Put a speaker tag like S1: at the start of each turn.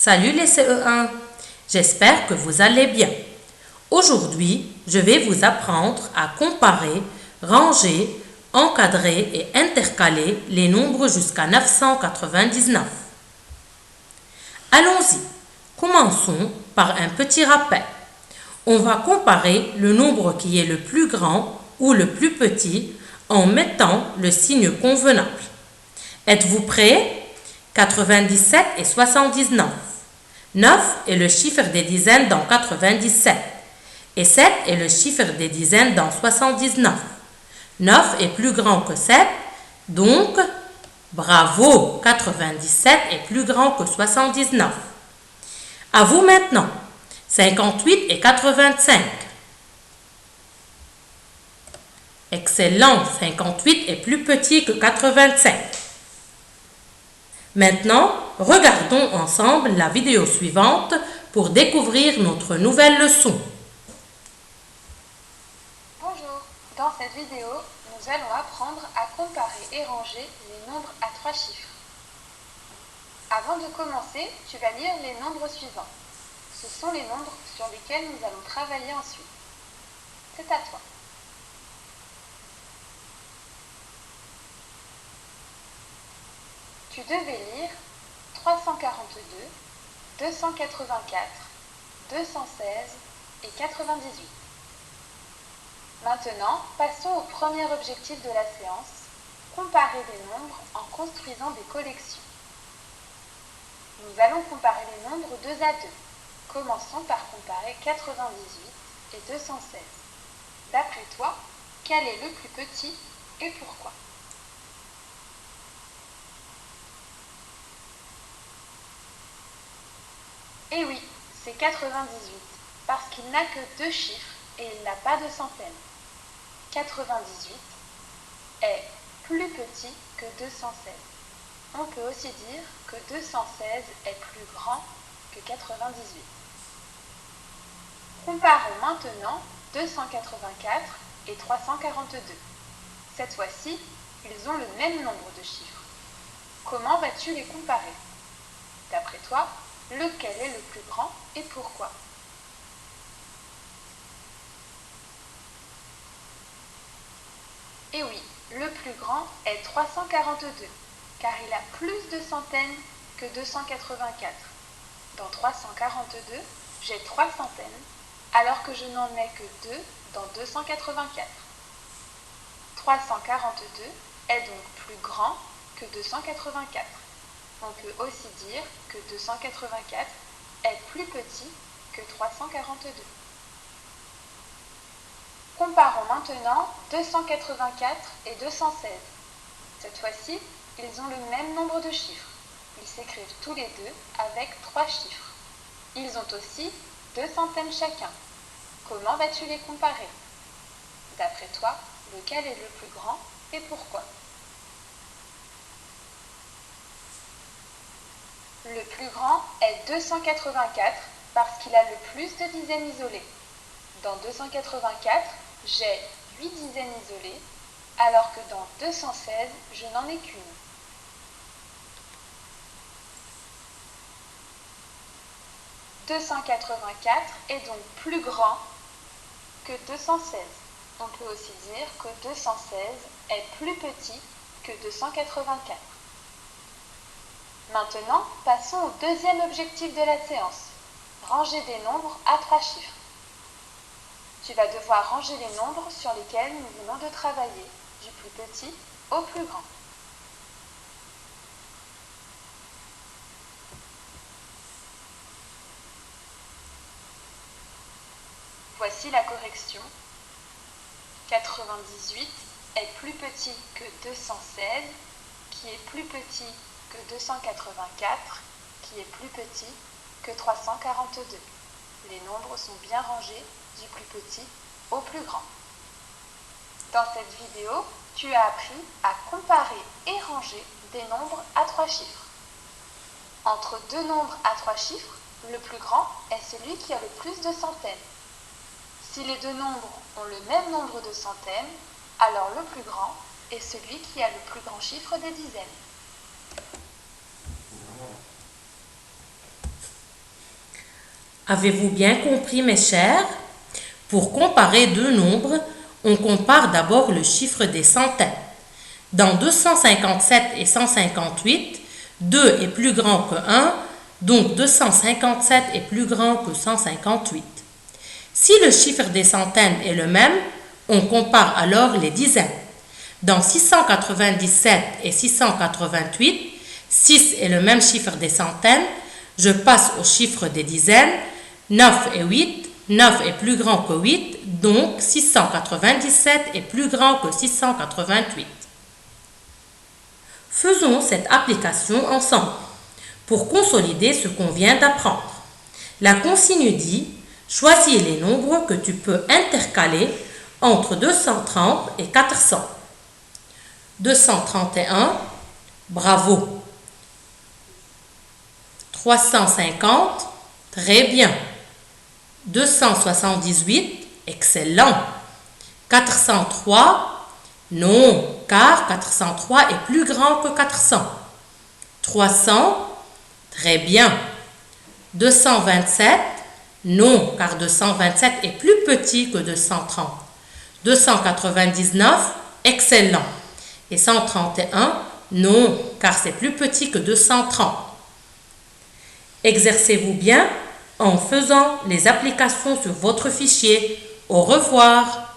S1: Salut les CE1, j'espère que vous allez bien. Aujourd'hui, je vais vous apprendre à comparer, ranger, encadrer et intercaler les nombres jusqu'à 999. Allons-y, commençons par un petit rappel. On va comparer le nombre qui est le plus grand ou le plus petit en mettant le signe convenable. Êtes-vous prêts? 97 et 79. 9 est le chiffre des dizaines dans 97. Et 7 est le chiffre des dizaines dans 79. 9 est plus grand que 7, donc bravo, 97 est plus grand que 79. À vous maintenant, 58 et 85. Excellent, 58 est plus petit que 85. Maintenant, regardons ensemble la vidéo suivante pour découvrir notre nouvelle leçon.
S2: Bonjour, dans cette vidéo, nous allons apprendre à comparer et ranger les nombres à 3 chiffres. Avant de commencer, tu vas lire les nombres suivants. Ce sont les nombres sur lesquels nous allons travailler ensuite. C'est à toi. Tu devais lire 342, 284, 216 et 98. Maintenant, passons au premier objectif de la séance, comparer des nombres en construisant des collections. Nous allons comparer les nombres 2 à 2. Commençons par comparer 98 et 216. D'après toi, quel est le plus petit et pourquoi? Eh oui, c'est 98, parce qu'il n'a que 2 chiffres et il n'a pas de centaines. 98 est plus petit que 216. On peut aussi dire que 216 est plus grand que 98. Comparons maintenant 284 et 342. Cette fois-ci, ils ont le même nombre de chiffres. Comment vas-tu les comparer? D'après toi, lequel est le plus grand et pourquoi? Et oui, le plus grand est 342, car il a plus de centaines que 284. Dans 342, j'ai 3 centaines, alors que je n'en ai que 2 dans 284. 342 est donc plus grand que 284. On peut aussi dire que 284 est plus petit que 342. Comparons maintenant 284 et 216. Cette fois-ci, ils ont le même nombre de chiffres. Ils s'écrivent tous les deux avec 3 chiffres. Ils ont aussi 2 centaines chacun. Comment vas-tu les comparer? D'après toi, lequel est le plus grand et pourquoi? Le plus grand est 284 parce qu'il a le plus de dizaines isolées. Dans 284, j'ai 8 dizaines isolées, alors que dans 216, je n'en ai qu'une. « 284 est donc plus grand que 216. On peut aussi dire que 216 est plus petit que 284. Maintenant, passons au deuxième objectif de la séance, ranger des nombres à 3 chiffres. Tu vas devoir ranger les nombres sur lesquels nous venons de travailler, du plus petit au plus grand. Voici la correction. 98 est plus petit que 216, qui est plus petit que 284, qui est plus petit que 342. Les nombres sont bien rangés du plus petit au plus grand. Dans cette vidéo, tu as appris à comparer et ranger des nombres à 3 chiffres. Entre 2 nombres à 3 chiffres, le plus grand est celui qui a le plus de centaines. Si les 2 nombres ont le même nombre de centaines, alors le plus grand est celui qui a le plus grand chiffre des dizaines.
S1: Avez-vous bien compris, mes chers? Pour comparer deux nombres, on compare d'abord le chiffre des centaines. Dans 257 et 158, 2 est plus grand que 1, donc 257 est plus grand que 158. Si le chiffre des centaines est le même, on compare alors les dizaines. Dans 697 et 688, 6 est le même chiffre des centaines, je passe au chiffre des dizaines, 9 et 8, 9 est plus grand que 8, donc 697 est plus grand que 688. Faisons cette application ensemble pour consolider ce qu'on vient d'apprendre. La consigne dit « Choisis les nombres que tu peux intercaler entre 230 et 400. 231, bravo. 350, très bien. 278, excellent. 403, non, car 403 est plus grand que 400. 300, très bien. 227, non, car 227 est plus petit que 230. 299, excellent. Et 131, non, car c'est plus petit que 230. Exercez-vous bien en faisant les applications sur votre fichier. Au revoir.